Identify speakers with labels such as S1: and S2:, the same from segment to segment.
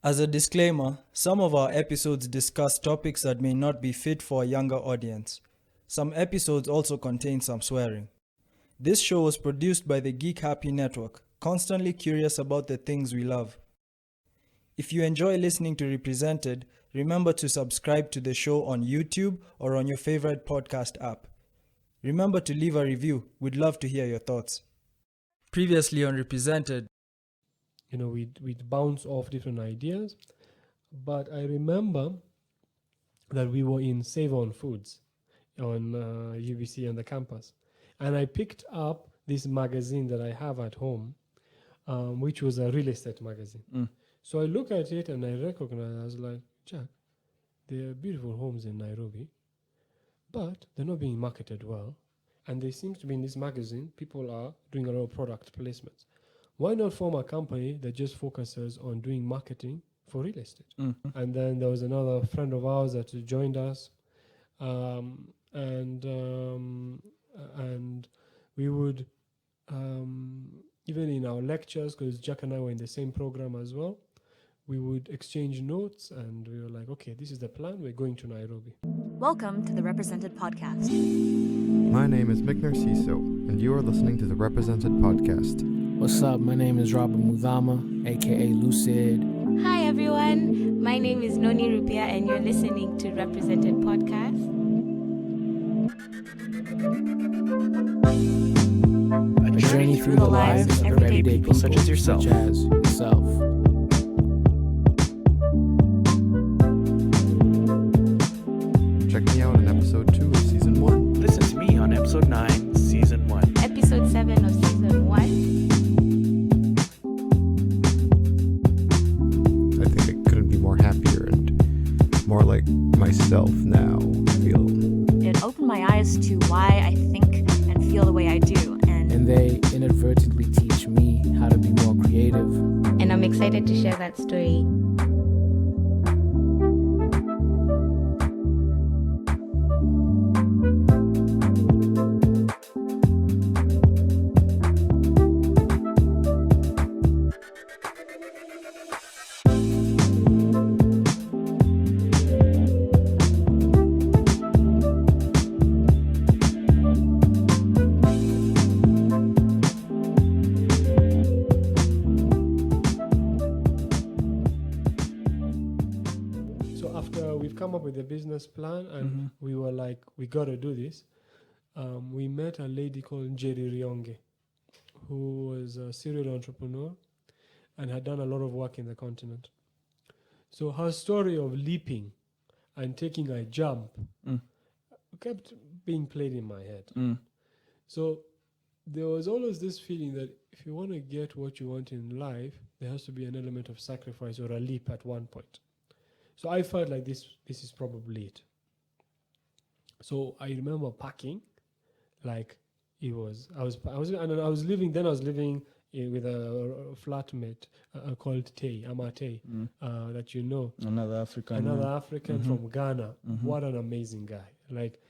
S1: As a disclaimer, some of our episodes discuss topics that may not be fit for a younger audience. Some episodes also contain some swearing. This show was produced by the Geek Happy Network, constantly curious about the things we love. If you enjoy listening to Represented, remember to subscribe to the show on YouTube or on your favorite podcast app. Remember to leave a review. We'd love to hear your thoughts. Previously on Represented,
S2: we'd bounce off different ideas. But I remember that we were in Save On Foods on UBC on the campus. And I picked up this magazine that I have at home, which was a real estate magazine. So I look at it and I recognize, I was like, Jack, there are beautiful homes in Nairobi, but they're not being marketed well. And they seem to be in this magazine, people are doing a lot of product placements. Why not form a company that just focuses on doing marketing for real estate? And then there was another friend of ours that joined us. And we would, even in our lectures, because Jack and I were in the same program as well, we would exchange notes and we were like, okay, this is the plan. We're going to Nairobi.
S3: Welcome to the Represented Podcast.
S4: My name is Mick Narciso, and you are listening to the Represented Podcast.
S5: What's up? My name is Robert Mudhama, aka Lucid.
S6: Hi everyone, my name is Noni Rupia and you're listening to Represented Podcast.
S5: A journey through the lives of everyday people such as yourself.
S4: Check me out on episode 2 of season 1.
S7: Listen to me on episode 9, season 1.
S6: Episode 7 of season 1.
S4: I think I couldn't be more happier and more like myself now, I feel.
S3: It opened my eyes to why I think and feel the way I do.
S5: And they inadvertently teach me how to be more creative.
S6: And I'm excited to share that story.
S2: Plan and we were like, we got to do this. We met a lady called Jerry Rionge, who was a serial entrepreneur and had done a lot of work in the continent. So her story of leaping and taking a jump kept being played in my head. So there was always this feeling that if you want to get what you want in life, there has to be an element of sacrifice or a leap at one point. So I felt like this is probably it. So I remember packing, like it was. I was living with a flatmate called Tay Amate, that you know.
S1: Another African
S2: from Ghana. What an amazing guy! Like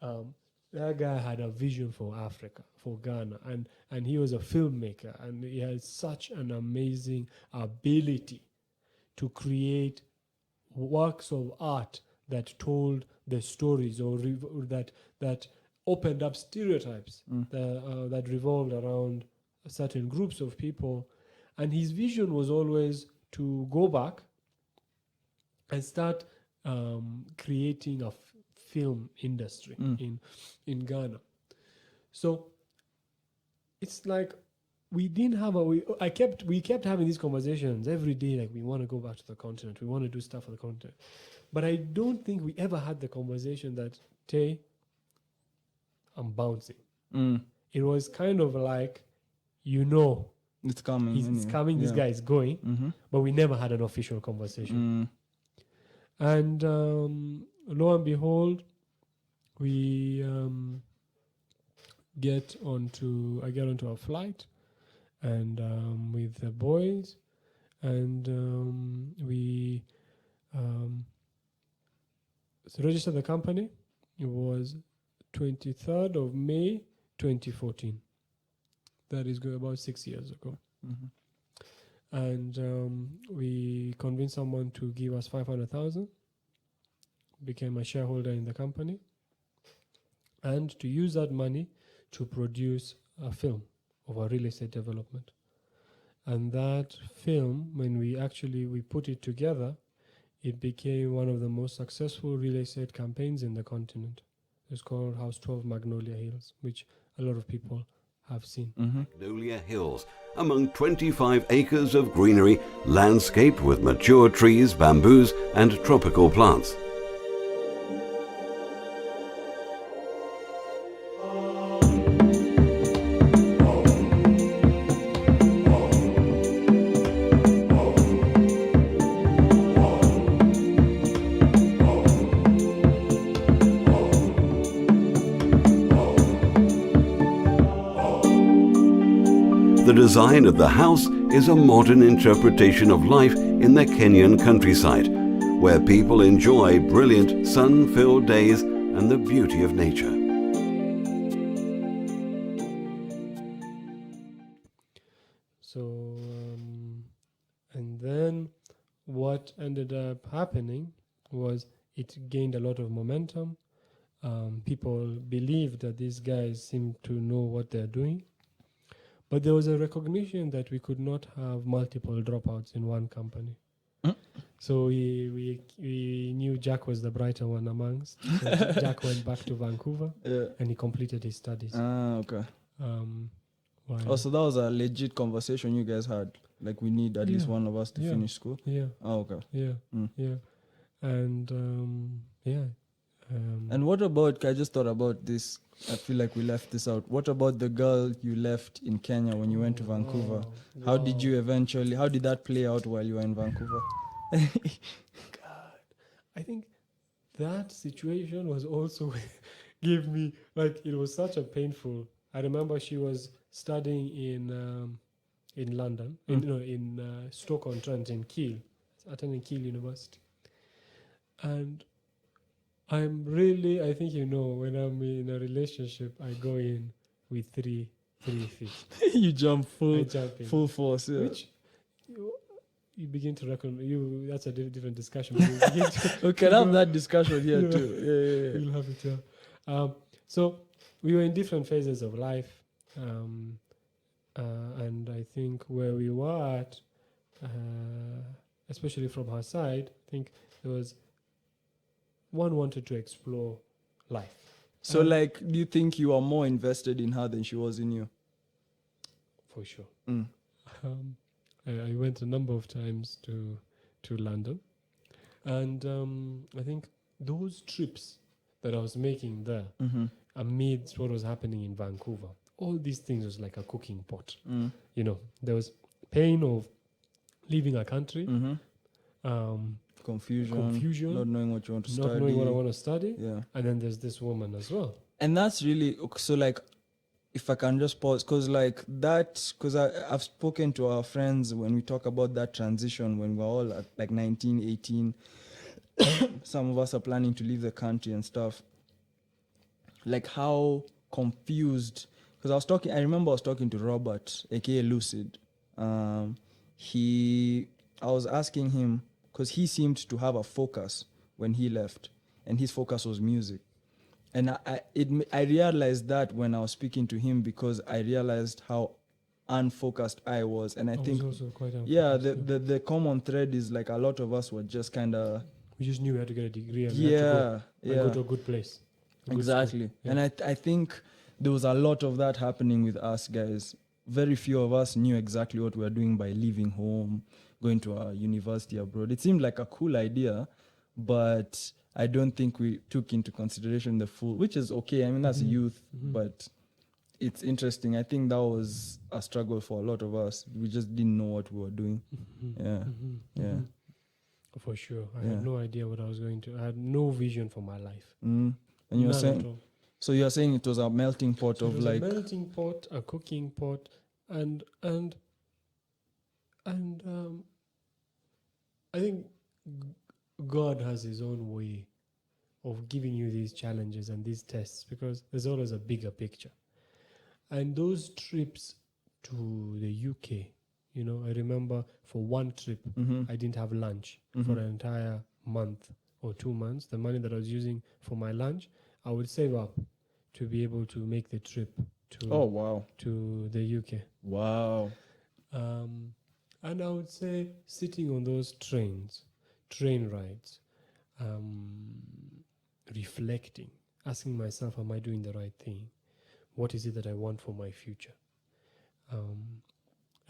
S2: that guy had a vision for Africa, for Ghana, and he was a filmmaker, and he had such an amazing ability to create works of art that told the stories or that opened up stereotypes that revolved around certain groups of people. And his vision was always to go back and start creating a film industry in Ghana. So it's like we kept having these conversations every day, like we want to go back to the continent, we want to do stuff for the continent. But I don't think we ever had the conversation that, Tay, I'm bouncing. It was kind of like,
S1: it's coming.
S2: It's coming, this guy is going, but we never had an official conversation. And lo and behold, I get onto a flight and with the boys, and we registered the company. It was 23rd of May 2014. That is about 6 years ago. And we convinced someone to give us 500,000, became a shareholder in the company, and to use that money to produce a film of a real estate development. And that film, when we put it together, it became one of the most successful real estate campaigns in the continent. It's called House 12 Magnolia Hills, which a lot of people have seen.
S8: Magnolia Hills, among 25 acres of greenery, landscaped with mature trees, bamboos, and tropical plants. The design of the house is a modern interpretation of life in the Kenyan countryside, where people enjoy brilliant sun-filled days and the beauty of nature.
S2: So, and then what ended up happening was it gained a lot of momentum. People believed that these guys seemed to know what they're doing. But there was a recognition that we could not have multiple dropouts in one company. So we knew Jack was the brighter one amongst. So Jack went back to Vancouver and he completed his studies.
S1: Okay.
S2: While
S1: So that was a legit conversation you guys had. Like, we need at least one of us to finish school.
S2: Yeah.
S1: Oh, okay.
S2: Yeah.
S1: Mm.
S2: Yeah. And
S1: And what about, I just thought about this, I feel like we left this out. What about the girl you left in Kenya when you went to Vancouver? How did you eventually, how did that play out while you were in Vancouver?
S2: God, I think that situation was also give me, like, it was such a painful. I remember she was studying in London, in Stoke-on-Trent in Kiel, attending Kiel University, and I think when I'm in a relationship, I go in with three feet.
S1: You jump
S2: I jump in.
S1: full force, yeah.
S2: Which you begin to reckon. That's a different discussion. But you begin to,
S1: We can have that discussion here too. Yeah.
S2: We'll have it here. So we were in different phases of life, and I think where we were at, especially from her side, I think there was one wanted to explore life.
S1: So, like, do you think you are more invested in her than she was in you?
S2: For sure.
S1: Mm.
S2: I went a number of times to London, and I think those trips that I was making there, amidst what was happening in Vancouver, all these things was like a cooking pot. There was pain of leaving a country, confusion,
S1: not knowing what you want to study,
S2: not knowing what I want to study,
S1: yeah.
S2: and then there's this woman as well.
S1: And that's really, so, like, if I can just pause, because I've spoken to our friends when we talk about that transition when we're all at like 19, 18, some of us are planning to leave the country and stuff, like how confused, because I remember I was talking to Robert, aka Lucid. I was asking him, because he seemed to have a focus when he left, and his focus was music. And I realized that when I was speaking to him, because I realized how unfocused I was. And I think,
S2: was also quite
S1: the common thread is like a lot of us were just kind of...
S2: We just knew we had to get a degree and we had to go to a good place.
S1: Exactly. Yeah. And I think there was a lot of that happening with us guys. Very few of us knew exactly what we were doing by leaving home, going to a university abroad. It seemed like a cool idea, but I don't think we took into consideration the full, which is okay. I mean, that's youth, but it's interesting. I think that was a struggle for a lot of us. We just didn't know what we were doing. Yeah.
S2: For sure. I had no idea what I was going to. I had no vision for my life.
S1: And you're saying, so you're saying it was a melting pot of like...
S2: a melting pot, a cooking pot, and I think God has his own way of giving you these challenges and these tests, because there's always a bigger picture. And those trips to the UK, You know, I remember for one trip, I didn't have lunch for an entire month or 2 months. The money that I was using for my lunch, I would save up to be able to make the trip to
S1: Oh, wow.
S2: to the UK.
S1: Wow.
S2: And I would say sitting on those train rides, reflecting, asking myself, am I doing the right thing? What is it that I want for my future?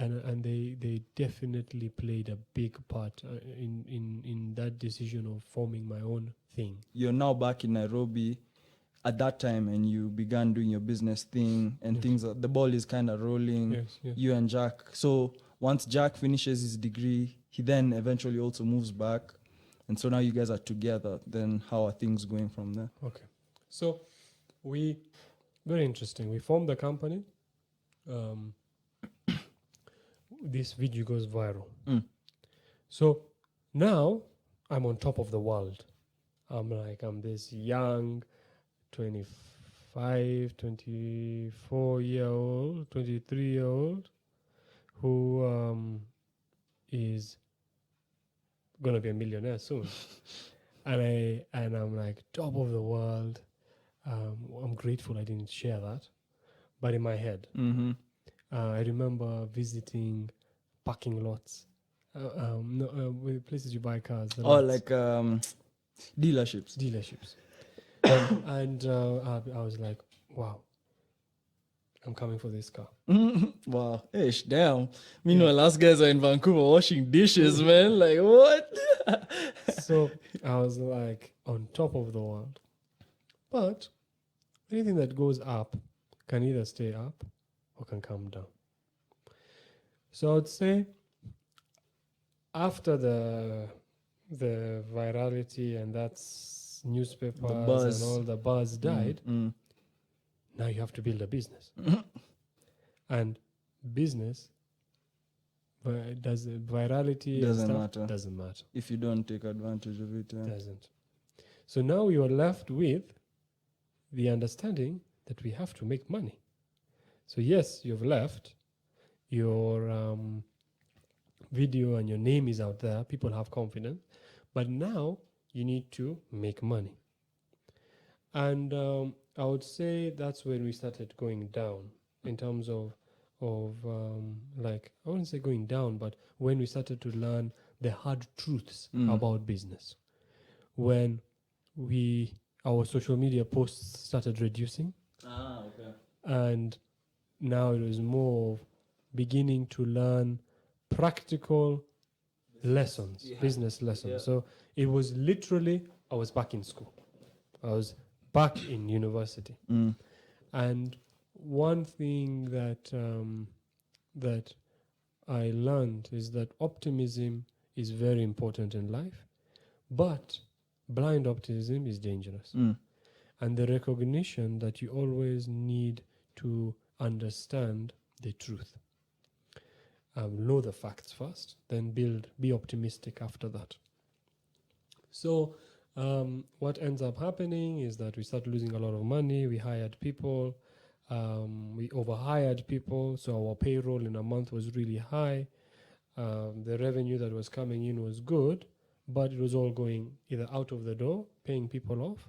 S2: And they definitely played a big part in that decision of forming my own thing.
S1: You're now back in Nairobi at that time, and you began doing your business thing, and things. The ball is kind of rolling.
S2: Yes.
S1: You and Jack. So once Jack finishes his degree, he then eventually also moves back, and so now you guys are together. Then how are things going from there?
S2: Okay. So very interesting. We formed the company. This video goes viral. So now I'm on top of the world. I'm this young 25, 24-year-old, 23-year-old who is gonna be a millionaire soon. and I'm like top of the world. I'm grateful I didn't share that, but in my head, I remember visiting parking lots, places you buy cars. Dealerships. And I was like, wow, I'm coming for this car.
S1: Wow. Ish, damn. Meanwhile, us guys are in Vancouver washing dishes, man. Like, what?
S2: So I was like on top of the world. But anything that goes up can either stay up or can come down. So I would say after the virality and that's newspapers and all the buzz died, now you have to build a business. And business, does virality doesn't matter
S1: if you don't take advantage of it.
S2: Doesn't. So now we are left with the understanding that we have to make money. So yes, you've left your video and your name is out there, people have confidence, but now you need to make money. And I would say that's when we started going down in terms of I wouldn't say going down, but when we started to learn the hard truths about business. When our social media posts started reducing. And now it was more of beginning to learn practical lessons, business lessons. Yeah. So it was literally, I was back in school. I was back in university. And one thing that I learned is that optimism is very important in life, but blind optimism is dangerous. And the recognition that you always need to understand the truth. Know the facts first, then be optimistic after that. So what ends up happening is that we start losing a lot of money. We hired people. We overhired people. So our payroll in a month was really high. The revenue that was coming in was good, but it was all going either out of the door, paying people off,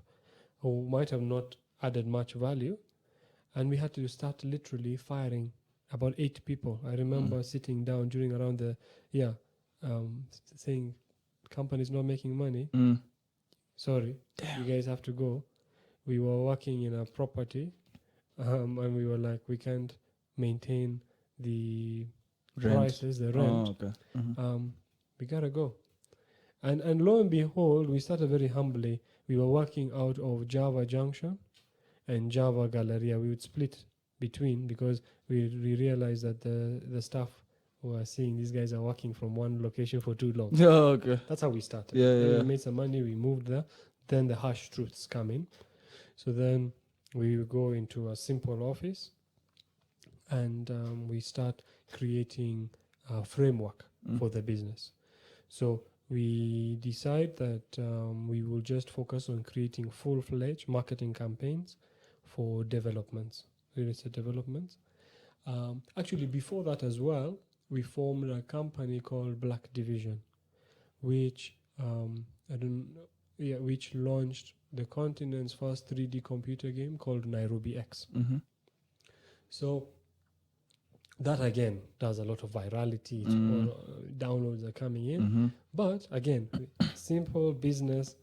S2: who might have not added much value. And we had to start literally firing about 8 people. I remember sitting down during around saying, company's not making money. Sorry, you guys have to go. We were working in a property, and we were like, we can't maintain the prices, the rent. We gotta go. And lo and behold, we started very humbly. We were working out of Java Junction and Java Galleria. We would split between because we realized that the staff were seeing these guys are working from one location for too long. That's how we started. We made some money, we moved there. Then the harsh truths come in. So then we go into a simple office and we start creating a framework for the business. So we decide that we will just focus on creating full-fledged marketing campaigns for developments, real estate developments. Actually, before that as well, we formed a company called Black Division, which which launched the continent's first 3D computer game called Nairobi X.
S1: Mm-hmm.
S2: So that again does a lot of virality. Downloads are coming in.
S1: Mm-hmm.
S2: But again, simple business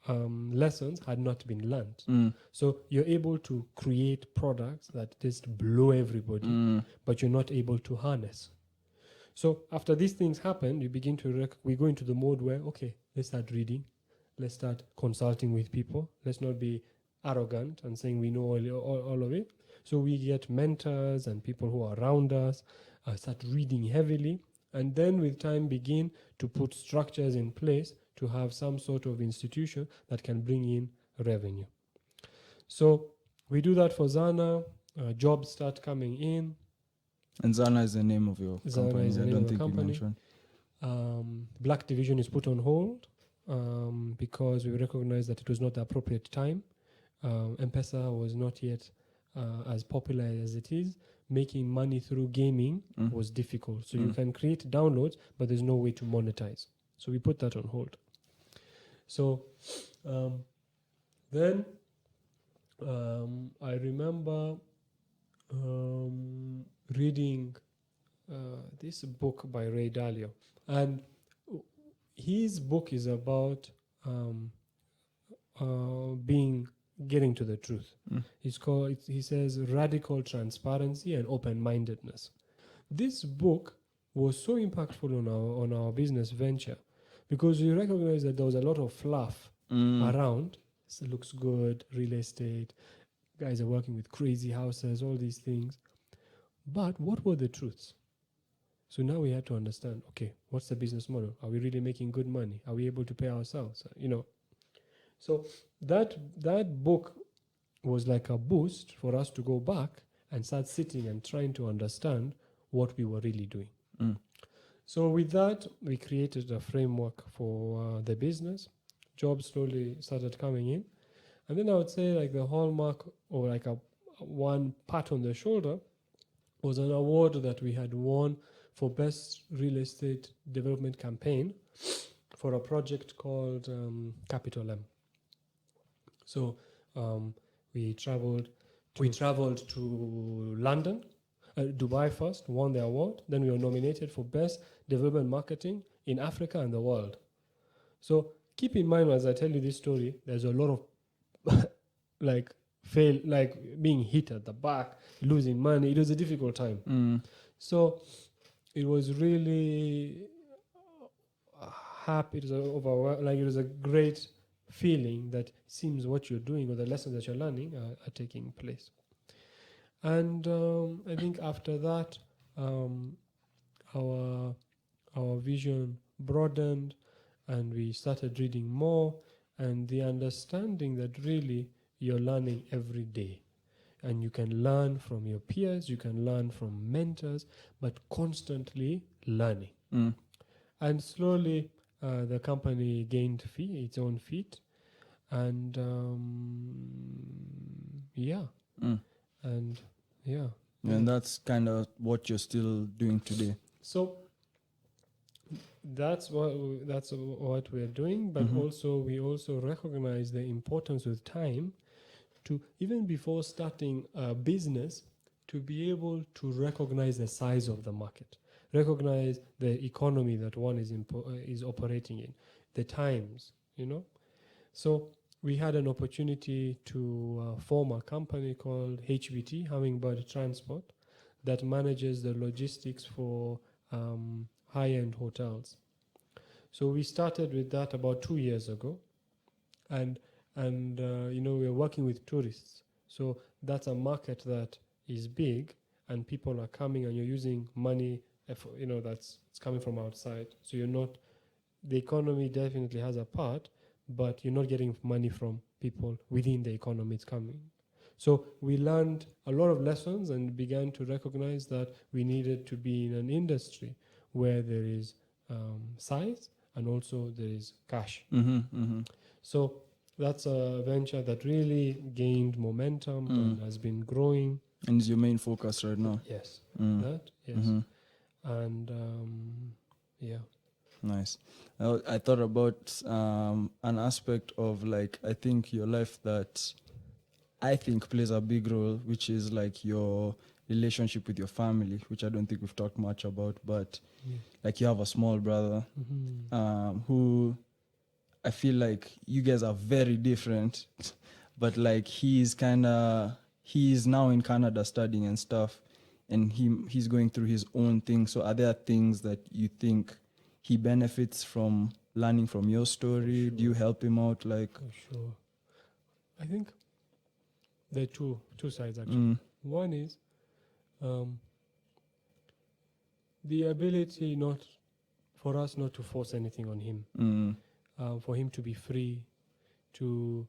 S2: lessons had not been learned. So you're able to create products that just blow everybody, but you're not able to harness. So after these things happen, you begin to we go into the mode where, okay, let's start reading. Let's start consulting with people. Let's not be arrogant and saying we know all of it. So we get mentors and people who are around us, start reading heavily, and then with time begin to put structures in place to have some sort of institution that can bring in revenue. So we do that for Zana. Jobs start coming in.
S1: And Zana is the name of your
S2: Zana
S1: company.
S2: is the
S1: I
S2: name
S1: don't
S2: of the
S1: think you
S2: company.
S1: mentioned.
S2: Black Division is put on hold because we recognize that it was not the appropriate time. M-Pesa was not yet as popular as it is. Making money through gaming was difficult. So you can create downloads, but there's no way to monetize. So we put that on hold. So then I remember reading this book by Ray Dalio, and his book is about getting to the truth. He says radical transparency and open-mindedness. This book was so impactful on our business venture because we recognized that there was a lot of fluff around. It looks good, real estate, guys are working with crazy houses, all these things. But what were the truths? So now we had to understand, okay, what's the business model? Are we really making good money? Are we able to pay ourselves? So that book was like a boost for us to go back and start sitting and trying to understand what we were really doing. So with that, we created a framework for the business. Jobs slowly started coming in. And then I would say like the hallmark or like one pat on the shoulder was an award that we had won for best real estate development campaign for a project called Capital M. So we traveled to London, Dubai first, won the award. Then we were nominated for best development marketing in Africa and the world. So keep in mind as I tell you this story, there's a lot of being hit at the back, losing money. It was a difficult time. So it was really happy. It was a great feeling that seems what you're doing or the lessons that you're learning are taking place. And I think after that, our vision broadened and we started reading more, and the understanding that really you're learning every day. And you can learn from your peers, you can learn from mentors, but constantly learning. And slowly the company gained its own feet. And
S1: And that's kind of what you're still doing today.
S2: So that's what we're doing, but we also recognize the importance with time to, even before starting a business, to be able to recognize the size of the market, recognize the economy that one is operating in, the times, So we had an opportunity to form a company called HBT, Hummingbird Transport, that manages the logistics for high-end hotels. So we started with that about 2 years ago, and we are working with tourists. So that's a market that is big, and people are coming, and you're using money, it's coming from outside. So the economy definitely has a part, but you're not getting money from people within the economy. It's coming. So we learned a lot of lessons and began to recognize that we needed to be in an industry where there is size and also there is cash. So that's a venture that really gained momentum and has been growing.
S1: And is your main focus right now?
S2: Yes. And yeah.
S1: Nice. I thought about an aspect of like, I think your life that I think plays a big role, which is like your relationship with your family, which I don't think we've talked much about, but like you have a small brother who I feel like you guys are very different, but like he's now in Canada studying and stuff, and he's going through his own thing. So are there things that you think he benefits from learning from your story?
S2: Sure.
S1: Do you help him out? Like,
S2: For sure. I think there are two sides actually. One is the ability for us not to force anything on him, for him to be free, to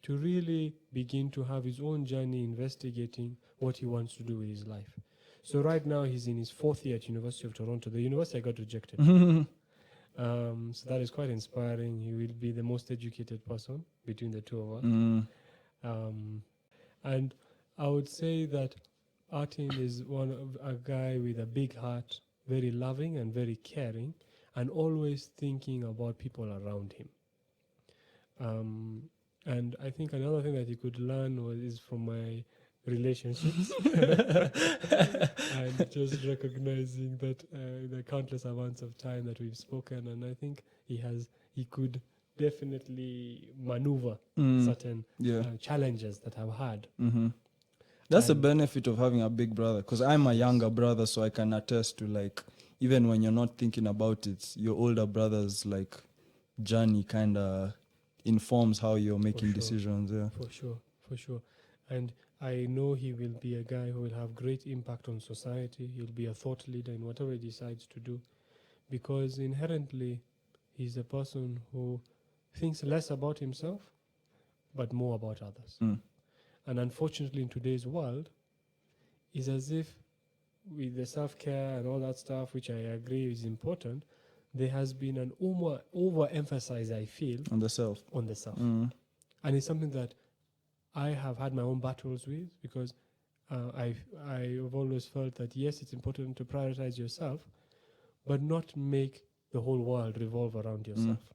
S2: really begin to have his own journey investigating what he wants to do with his life. So right now he's in his 4th year at University of Toronto. The university I got rejected. So that is quite inspiring. He will be the most educated person between the two of us. And I would say that Artin is a guy with a big heart, very loving and very caring, and always thinking about people around him. And I think another thing that he could learn is from my relationships and just recognizing that the countless amounts of time that we've spoken, and I think he could definitely maneuver certain challenges that I've had.
S1: That's a benefit of having a big brother, because I'm a younger brother, so I can attest to like, even when you're not thinking about it, your older brother's like journey kind of informs how you're making decisions. Yeah,
S2: for sure. And I know he will be a guy who will have great impact on society. He'll be a thought leader in whatever he decides to do, because inherently he's a person who thinks less about himself but more about others. And unfortunately in today's world, it's as if with the self-care and all that stuff, which I agree is important, there has been an overemphasis, I feel, on the self. And it's something that I have had my own battles with, because I've always felt that yes, it's important to prioritize yourself, but not make the whole world revolve around yourself.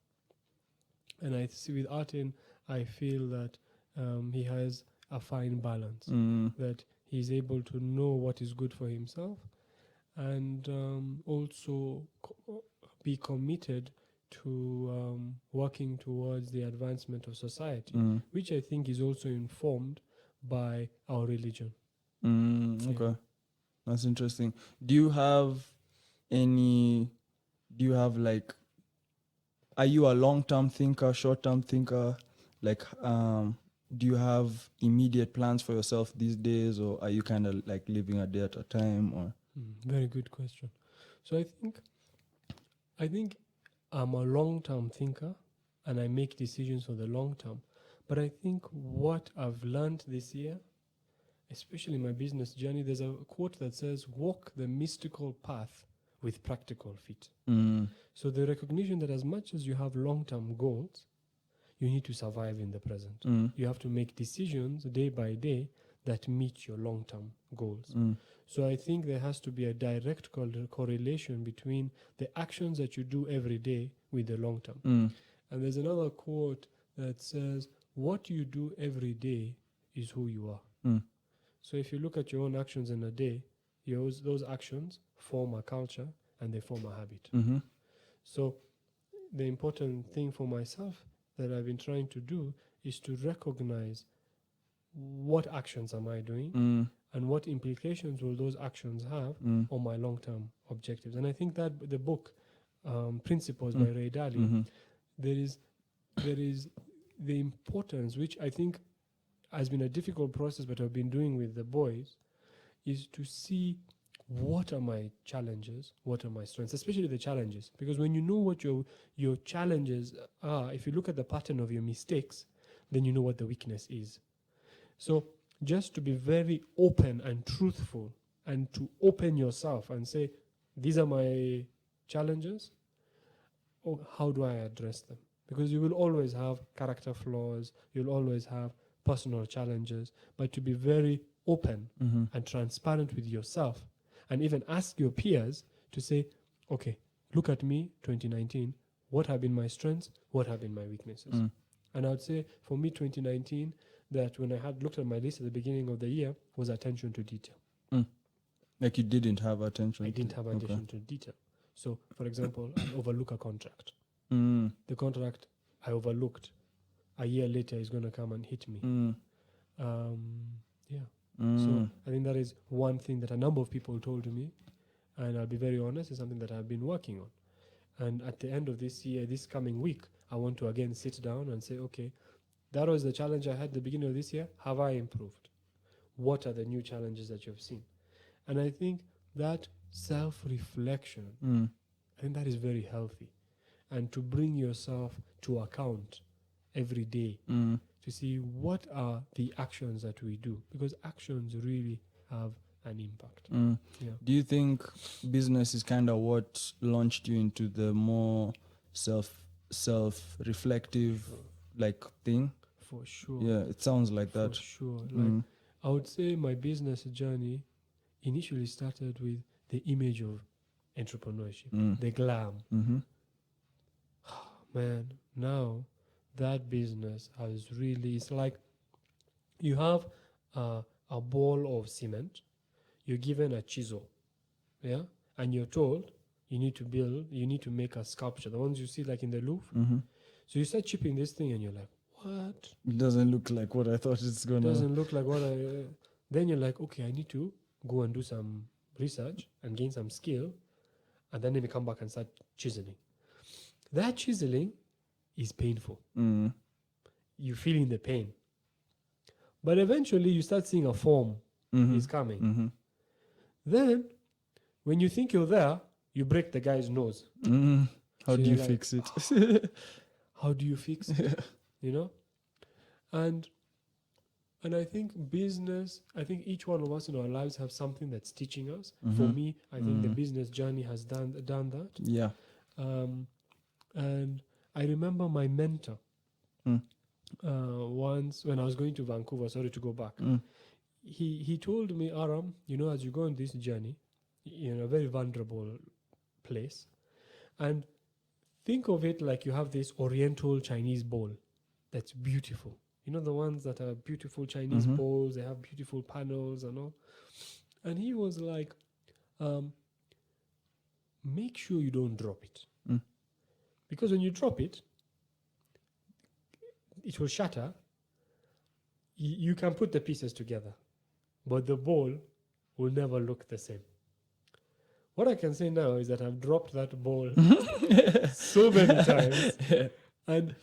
S2: And I see with Artin, I feel that he has a fine balance, that he's able to know what is good for himself, and also be committed to working towards the advancement of society, which I think is also informed by our religion.
S1: Okay, that's interesting. Do you have like, are you a long-term thinker, short-term thinker? Like, do you have immediate plans for yourself these days, or are you kind of like living a day at a time? Or
S2: very good question. So I think I'm a long-term thinker, and I make decisions for the long term. But I think what I've learned this year, especially in my business journey, there's a quote that says, "Walk the mystical path with practical feet." So the recognition that as much as you have long-term goals, you need to survive in the present. You have to make decisions day by day that meet your long-term goals. So I think there has to be a direct correlation between the actions that you do every day with the long term. And there's another quote that says, what you do every day is who you are. So if you look at your own actions in a day, those actions form a culture and they form a habit. So the important thing for myself that I've been trying to do is to recognize what actions am I doing and what implications will those actions have on my long-term objectives. And I think that the book, Principles by Ray Dalio, there is the importance, which I think has been a difficult process, but I've been doing with the boys, is to see what are my challenges, what are my strengths, especially the challenges. Because when you know what your challenges are, if you look at the pattern of your mistakes, then you know what the weakness is. So just to be very open and truthful, and to open yourself and say, these are my challenges, or how do I address them? Because you will always have character flaws, you'll always have personal challenges, but to be very open and transparent with yourself and even ask your peers to say, okay, look at me, 2019, what have been my strengths, what have been my weaknesses? And I would say for me, 2019, that when I had looked at my list at the beginning of the year was attention to detail.
S1: Like you didn't have attention.
S2: I didn't have attention to detail. So, for example, I overlook a contract.
S1: Mm.
S2: The contract I overlooked, a year later is going to come and hit me. So I think that is one thing that a number of people told me, and I'll be very honest, is something that I've been working on. And at the end of this year, this coming week, I want to again sit down and say, okay, that was the challenge I had at the beginning of this year. Have I improved? What are the new challenges that you've seen? And I think that self-reflection, I think that is very healthy. And to bring yourself to account every day to see what are the actions that we do, because actions really have an impact. Yeah.
S1: Do you think business is kind of what launched you into the more self-reflective like thing?
S2: For sure.
S1: Yeah, it sounds like that.
S2: For sure. Like I would say my business journey initially started with the image of entrepreneurship, the glam. Man, now that business has really, it's like you have a ball of cement, you're given a chisel, yeah, and you're told you need to make a sculpture, the ones you see like in the Louvre. So you start chipping this thing and you're like, what?
S1: It doesn't look like what I thought it's going to.
S2: Doesn't look like what then you're like, okay, I need to go and do some research and gain some skill, and then maybe come back and start chiseling. That chiseling is painful. You're feeling the pain. But eventually you start seeing a form is coming. Then, when you think you're there, you break the guy's nose.
S1: How do you fix it?
S2: How do you fix it? You know? And I think business, I think each one of us in our lives have something that's teaching us. For me, I think the business journey has done that.
S1: Yeah.
S2: And I remember my mentor once when I was going to Vancouver, sorry to go back. He told me, Aram, you know, as you go on this journey, in a very vulnerable place, and think of it like you have this Oriental Chinese bowl that's beautiful. You know, the ones that are beautiful Chinese bowls, they have beautiful panels and all. And he was like, make sure you don't drop it. Because when you drop it, it will shatter. You can put the pieces together, but the bowl will never look the same. What I can say now is that I've dropped that bowl so many times. And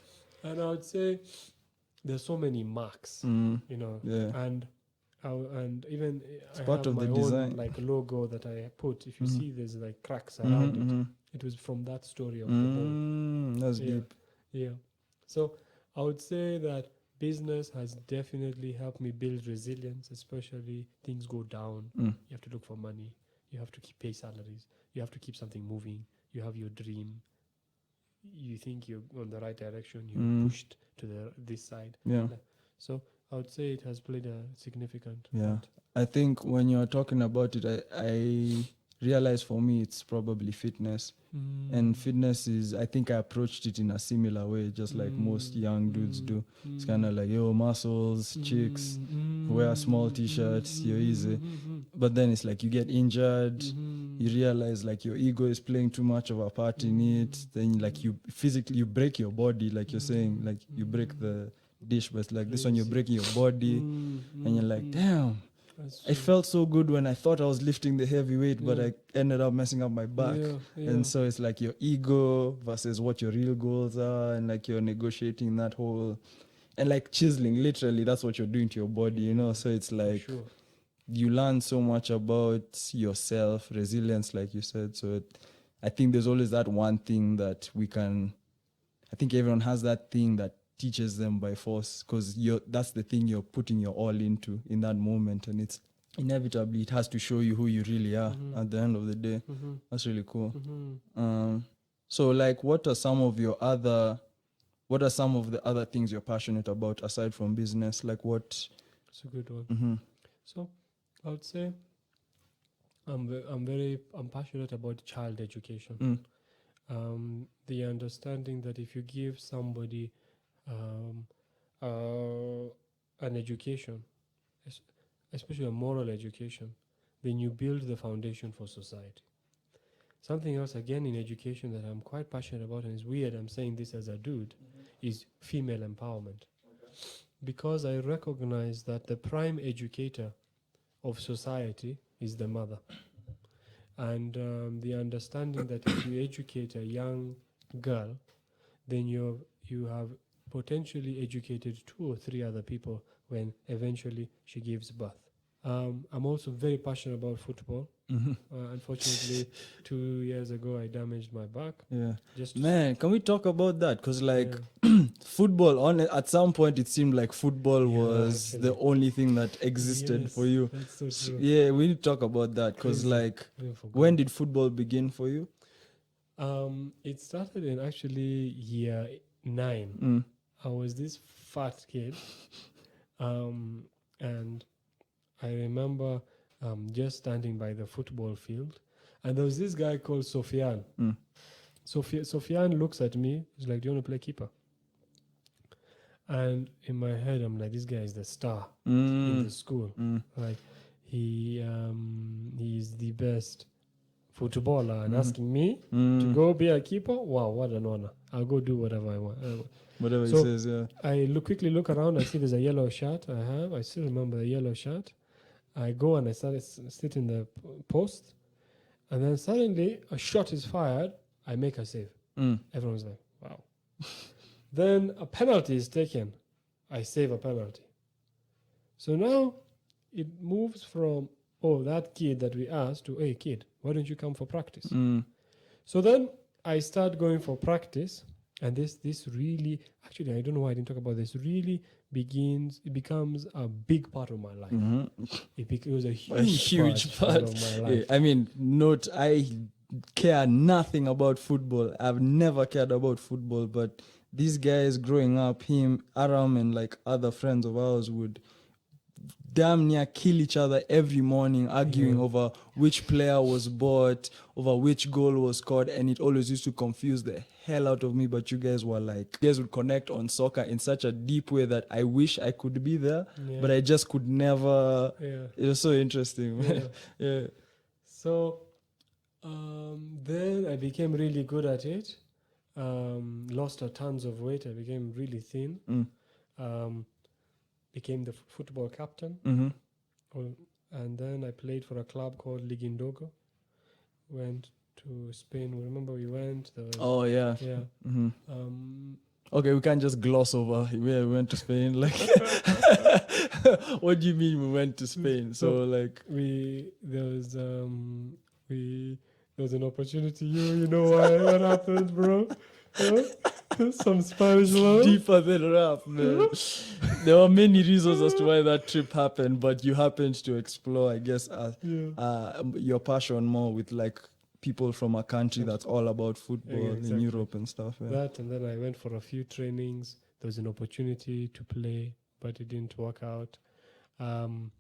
S2: I would say there's so many marks, you know, and even
S1: it's
S2: I
S1: part
S2: have
S1: of
S2: my
S1: the
S2: own
S1: design.
S2: like logo that I put. If you see, there's like cracks around it. It was from that story of the bowl.
S1: That's deep.
S2: Yeah. So I would say that business has definitely helped me build resilience, especially things go down. You have to look for money. You have to pay salaries. You have to keep something moving. You have your dream. You think you're on the right direction. You're pushed to this side.
S1: Yeah.
S2: So I would say it has played a significant
S1: part. I think when you're talking about it, I realized for me it's probably fitness. And fitness is, I think I approached it in a similar way, just like most young dudes do. It's kind of like, muscles, chicks, wear small t-shirts, you're easy. But then it's like you get injured, you realize like your ego is playing too much of a part in it. Then like you physically, you break your body, like you're saying, like you break the dish, but like this one you're breaking your body and you're like, damn. I felt so good when I thought I was lifting the heavy weight, but I ended up messing up my back. And so it's like your ego versus what your real goals are, and like you're negotiating that whole, and like chiseling, literally, that's what you're doing to your body, you know? So it's like you learn so much about yourself, resilience, like you said. So I think there's always that one thing that I think everyone has that thing that teaches them by force, because that's the thing you're putting your all into in that moment, and it's inevitably it has to show you who you really are at the end of the day. That's really cool. So like what are some of the other things you're passionate about aside from business? Like what?
S2: It's a good one. So I would say I'm passionate about child education. The understanding that if you give somebody an education, especially a moral education, then you build the foundation for society. Something else, again, in education that I'm quite passionate about, and it's weird I'm saying this as a dude, is female empowerment. Because I recognize that the prime educator of society is the mother. And the understanding that if you educate a young girl, then you have potentially educated 2 or 3 other people when eventually she gives birth. I'm also very passionate about football. Unfortunately, 2 years ago, I damaged my back.
S1: Yeah.
S2: Just
S1: Man, can we talk about that? Because football, at some point, it seemed like football was the only thing that existed for you.
S2: That's so true.
S1: Yeah, we need to talk about that. Because when did football begin for you?
S2: It started in actually year 9. I was this fat kid. And I remember just standing by the football field, and there was this guy called Sofian. Sofian looks at me. He's like, "Do you want to play keeper?" And in my head, I'm like, "This guy is the star in the school. Like, he's the best footballer, and asking me to go be a keeper. Wow, what an honor! I'll go do whatever I want."
S1: Whatever he says, yeah.
S2: I quickly look around. I see there's a yellow shirt. I still remember the yellow shirt. I go and I started sitting the post, and then suddenly a shot is fired. I make a save. Everyone's like, "Wow!" Then a penalty is taken. I save a penalty. So now it moves from that kid that we asked to, "Hey kid, why don't you come for practice?" So then I start going for practice, and this really, actually, I don't know why I didn't talk about this. Really it becomes a big part of my life. It was a huge part of my life.
S1: Yeah, I mean, I care nothing about football. I've never cared about football, but these guys growing up, Aram and like other friends of ours would damn near kill each other every morning, arguing over which player was bought, over which goal was scored, and it always used to confuse the hell out of me. But you guys would connect on soccer in such a deep way that I wish I could be there, but I just could never. It was so interesting. Yeah.
S2: So then I became really good at it. Lost tons of weight. I became really thin. Became the football captain. And then I played for a club called Ligindogo. Went to Spain. Remember we went?
S1: Yeah. Okay, we can't just gloss over where we went to Spain. Like, what do you mean we went to Spain? So like
S2: there was an opportunity. You know what happened, bro? Some Spanish love.
S1: Deeper than rap, man. There were many reasons as to why that trip happened, but you happened to explore, I guess, your passion more with like people from a country that's all about football in Europe and stuff. Yeah.
S2: That, and then I went for a few trainings. There was an opportunity to play, but it didn't work out. And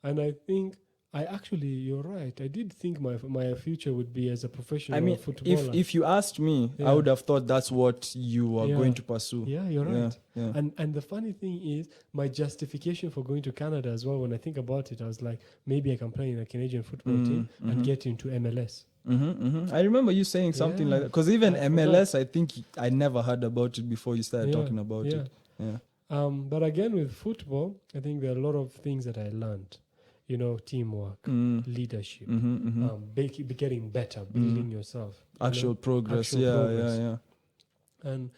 S2: I think you're right. I did think my future would be as a professional footballer.
S1: If you asked me, I would have thought that's what you were going to pursue.
S2: Yeah, you're right. Yeah. And the funny thing is, my justification for going to Canada as well, when I think about it, I was like, maybe I can play in a Canadian football team and get into MLS.
S1: I remember you saying something like that. Because even MLS, I think I never heard about it before you started talking about it. Yeah.
S2: But again, with football, I think there are a lot of things that I learned. Teamwork, leadership, getting better, building yourself.
S1: Actual progress. Yeah.
S2: And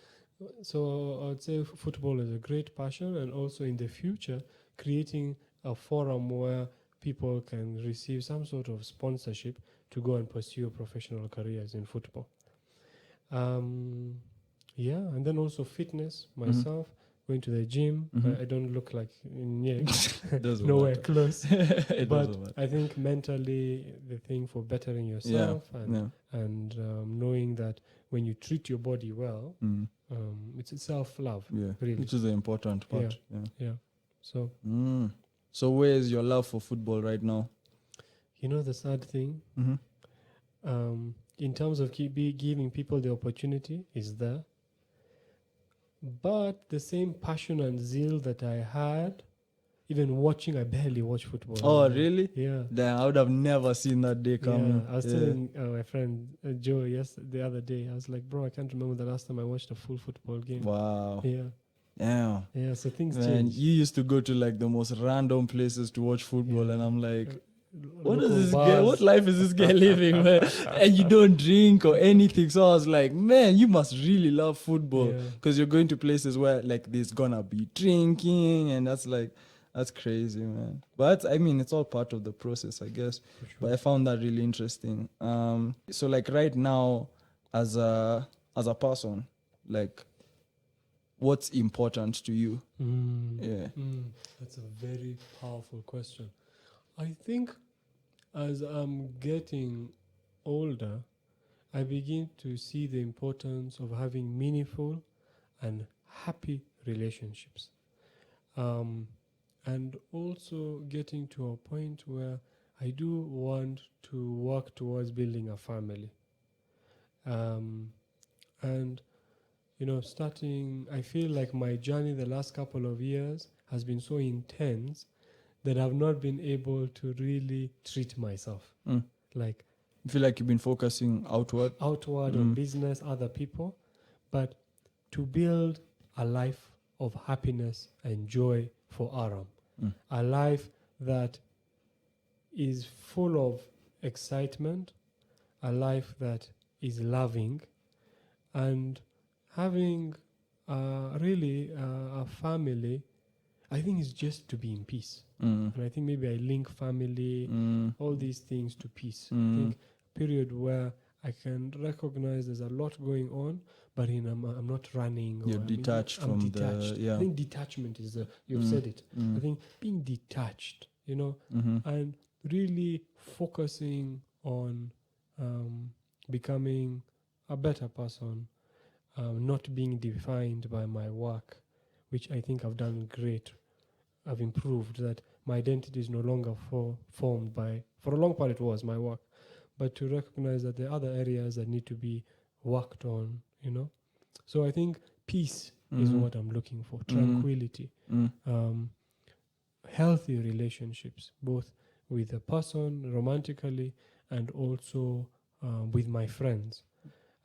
S2: so I would say football is a great passion, and also in the future, creating a forum where people can receive some sort of sponsorship to go and pursue professional careers in football. And then also fitness, myself. Going to the gym, I don't look like nowhere close. But I think mentally, the thing for bettering yourself and knowing that when you treat your body well, it's self-love. Yeah, really.
S1: Which is the important part.
S2: Yeah. So
S1: where is your love for football right now?
S2: you know, the sad thing, in terms of giving people the opportunity is there. But the same passion and zeal that I had, even watching, I barely watch football.
S1: Oh, really?
S2: Yeah.
S1: Damn, I would have never seen that day coming.
S2: Yeah, I was telling my friend Joe the other day, I was like, bro, I can't remember the last time I watched a full football game.
S1: Wow.
S2: Yeah.
S1: Damn.
S2: Yeah, so things
S1: Man,
S2: change.
S1: you used to go to like the most random places to watch football, and I'm like, what
S2: Local
S1: is this
S2: bars.
S1: guy? What life is this guy living, man? And you don't drink or anything. So I was like, man, you must really love football, because you're going to places where like there's gonna be drinking, and that's crazy, man. But I mean, it's all part of the process, I guess.
S2: For sure.
S1: But I found that really interesting. So like right now, as a person, like, what's important to you?
S2: That's a very powerful question. I think as I'm getting older, I begin to see the importance of having meaningful and happy relationships. And also getting to a point where I do want to work towards building a family. And you know, I feel like my journey the last couple of years has been so intense that I've not been able to really treat myself. Like,
S1: I feel like you've been focusing outward
S2: on business, other people, but to build a life of happiness and joy for Aram. A life that is full of excitement, a life that is loving, and having really a family, I think, is just to be in peace. And I think maybe I link family, all these things to peace. I think a period where I can recognize there's a lot going on, but I'm not running.
S1: You're detached
S2: I'm
S1: from
S2: detached.
S1: the... Yeah.
S2: I think detachment is you've said it. I think being detached, you know, and really focusing on becoming a better person, not being defined by my work, which I think I've done great. I've improved that my identity is no longer formed by, for a long part it was my work, but to recognize that there are other areas that need to be worked on, you know. So I think peace is what I'm looking for, tranquility, healthy relationships, both with the person romantically and also with my friends,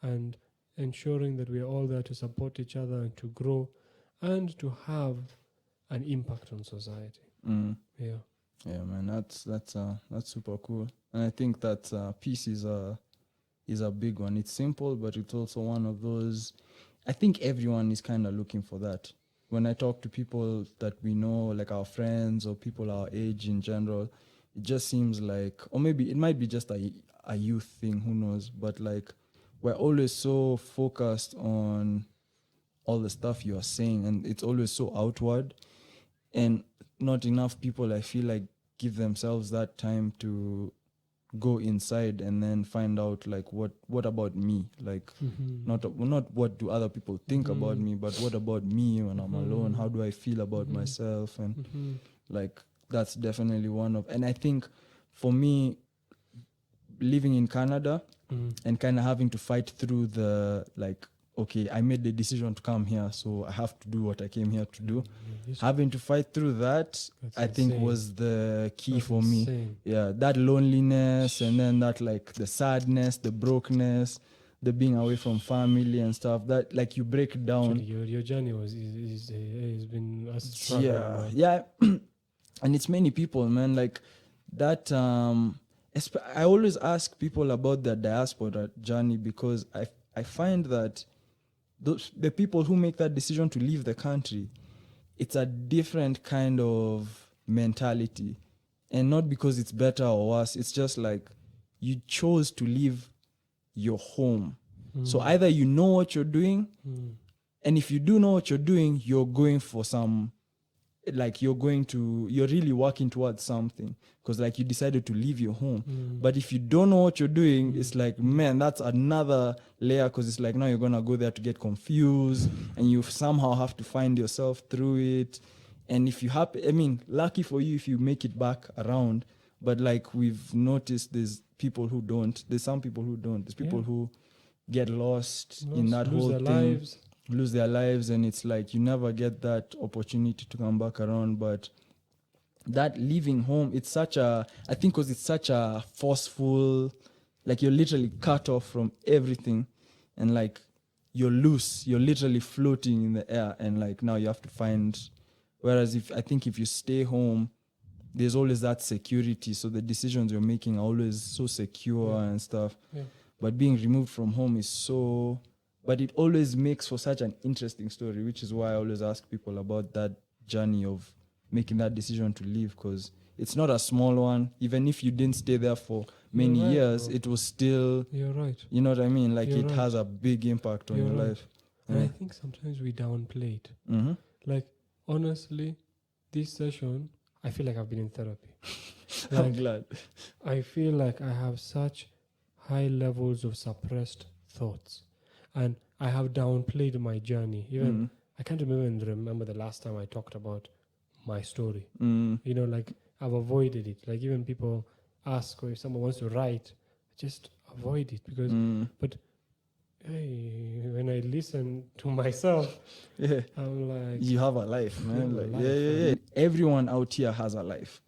S2: and ensuring that we are all there to support each other and to grow and to have an impact on society. Yeah,
S1: man, that's super cool. And I think that peace is a big one. It's simple, but it's also one of those. I think everyone is kind of looking for that. When I talk to people that we know, like our friends or people our age in general, it just seems like, or maybe it might be just a youth thing, who knows? But like, we're always so focused on all the stuff you are saying, and it's always so outward, and not enough people, I feel like, give themselves that time to go inside and then find out like what about me, like not what do other people think about me, but what about me when I'm alone, how do I feel about myself, and like that's definitely one of. And I think for me, living in Canada and kind of having to fight through the like, okay, I made the decision to come here, so I have to do what I came here to do. Having to fight through that, I think was the key for me. Yeah, that loneliness, and then that like the sadness, the brokenness, the being away from family and stuff, that like you break down.
S2: Actually, your journey has been a struggle.
S1: Yeah. And it's many people, man, like that. I always ask people about their diaspora journey, because I find that the people who make that decision to leave the country, it's a different kind of mentality. And not because it's better or worse, it's just like you chose to leave your home. So either you know what you're doing, and if you do know what you're doing, you're going for some, like you're really working towards something, because like you decided to leave your home. But if you don't know what you're doing, it's like, man, that's another layer, because it's like now you're gonna go there to get confused, and you somehow have to find yourself through it. And if you lucky for you if you make it back around, But like we've noticed, there's people who don't. There's some people who don't. There's people who get lost in that
S2: lose
S1: whole
S2: their
S1: thing,
S2: lives.
S1: lose their lives, and it's like you never get that opportunity to come back around. But that leaving home, it's such a, I think, because it's such a forceful, like you're literally cut off from everything, and like you're loose, you're literally floating in the air, and like now you have to find. Whereas if you stay home, there's always that security, so the decisions you're making are always so secure and stuff.
S2: Yeah.
S1: But being removed from home is so, but it always makes for such an interesting story, which is why I always ask people about that journey of making that decision to leave, because it's not a small one. Even if you didn't stay there for many
S2: You're right,
S1: years,
S2: bro.
S1: it was still,
S2: You're right.
S1: you know what I mean? Like
S2: You're
S1: it
S2: right.
S1: has a big impact on
S2: You're
S1: your
S2: right.
S1: life.
S2: And
S1: Yeah.
S2: I think sometimes we downplay it.
S1: Mm-hmm.
S2: Like, honestly, this session, I feel like I've been in therapy.
S1: I'm
S2: Like,
S1: glad.
S2: I feel like I have such high levels of suppressed thoughts. And I have downplayed my journey. Even I can't remember the last time I talked about my story.
S1: Mm.
S2: You know, like I've avoided it. Like even people ask, or if someone wants to write, just avoid it because. But hey, when I listen to myself,
S1: Yeah.
S2: I'm like,
S1: You have a life, man.
S2: have a
S1: Like,
S2: life,
S1: yeah.
S2: man.
S1: Everyone out here has a life.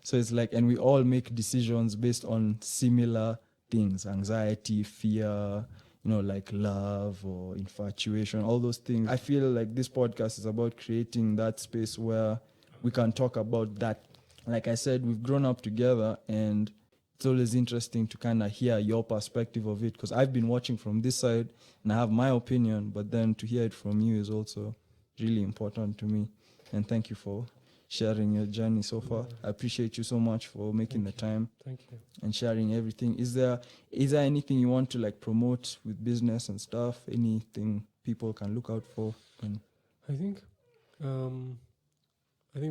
S1: So it's like, and we all make decisions based on similar things: anxiety, fear, like love or infatuation, all those things. I feel like this podcast is about creating that space where we can talk about that. Like I said, we've grown up together, and it's always interesting to kind of hear your perspective of it, because I've been watching from this side and I have my opinion, but then to hear it from you is also really important to me. And thank you for sharing your journey so far. I appreciate you so much for making the time
S2: thank you.
S1: and sharing everything. Is there anything you want to like promote with business and stuff? Anything people can look out for?
S2: I think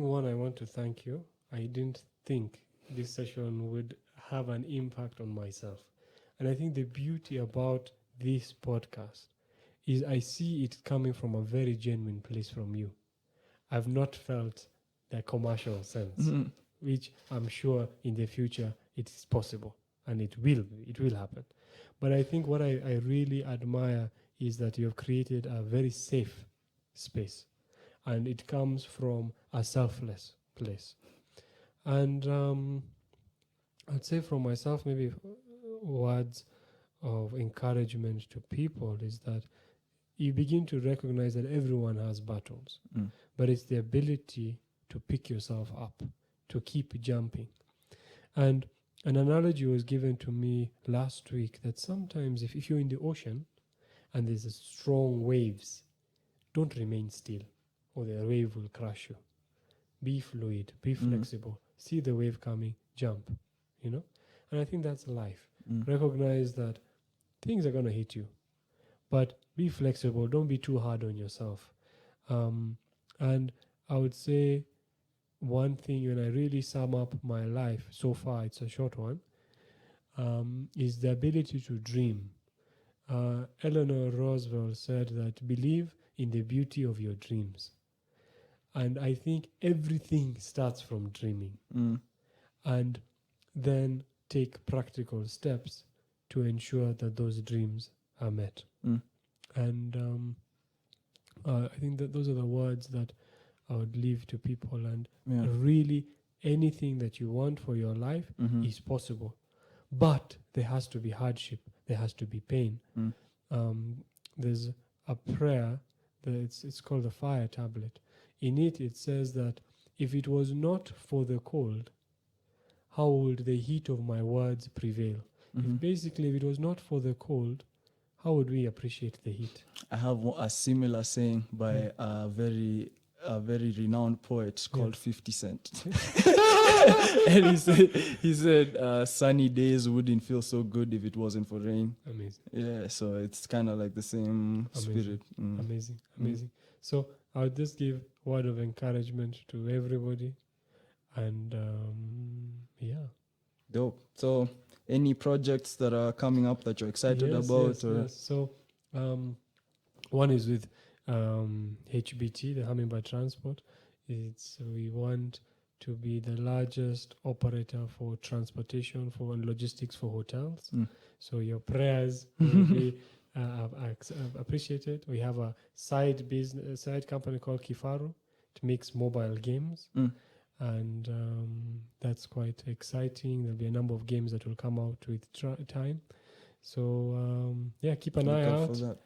S2: one, I want to thank you. I didn't think this session would have an impact on myself. And I think the beauty about this podcast is I see it coming from a very genuine place from you. I've not felt the commercial sense, which I'm sure in the future it is possible and it will happen. But I think what I really admire is that you have created a very safe space, and it comes from a selfless place. And I'd say from myself, maybe words of encouragement to people is that you begin to recognize that everyone has battles, but it's the ability to pick yourself up, to keep jumping. And an analogy was given to me last week that sometimes if you're in the ocean and there's a strong waves, don't remain still or the wave will crush you. Be fluid, be flexible, see the wave coming, jump, And I think that's life. Recognize that things are going to hit you, but be flexible. Don't be too hard on yourself. And I would say one thing, when I really sum up my life so far, it's a short one, is the ability to dream. Eleanor Roosevelt said that believe in the beauty of your dreams. And I think everything starts from dreaming. And then take practical steps to ensure that those dreams are met. And I think that those are the words that I would leave to people. And really, anything that you want for your life is possible. But there has to be hardship. There has to be pain. There's a prayer that it's called the fire tablet. In it, it says that if it was not for the cold, how would the heat of my words prevail? If it was not for the cold, how would we appreciate the heat?
S1: I have a similar saying by a very renowned poet called 50 Cent. And he said sunny days wouldn't feel so good if it wasn't for rain.
S2: Amazing.
S1: Yeah, so it's kind of like the same spirit.
S2: Amazing. So I would just give word of encouragement to everybody. And
S1: Dope. So any projects that are coming up that you're excited about?
S2: Yes. So one is with HBT, the Hummingbird Transport. We want to be the largest operator for transportation and logistics for hotels. So your prayers will be appreciated. We have a side company called Kifaru. It makes mobile games, and that's quite exciting. There'll be a number of games that will come out with time. So keep an eye out
S1: for that.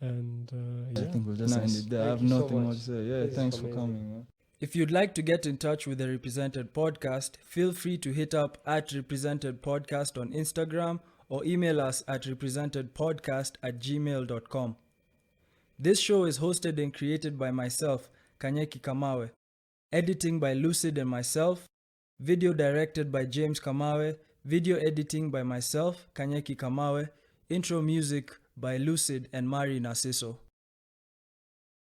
S2: And
S1: I think we'll just end it there. I have nothing more to say. Yeah, thanks for coming, man. If you'd like to get in touch with the Represented Podcast, feel free to hit up @RepresentedPodcast on Instagram or email us at representedpodcast@gmail.com. This show is hosted and created by myself, Kanyeki Kamawe. Editing by Lucid and myself. Video directed by James Kamawe. Video editing by myself, Kanyeki Kamawe. Intro music by Lucid and Mari Narciso.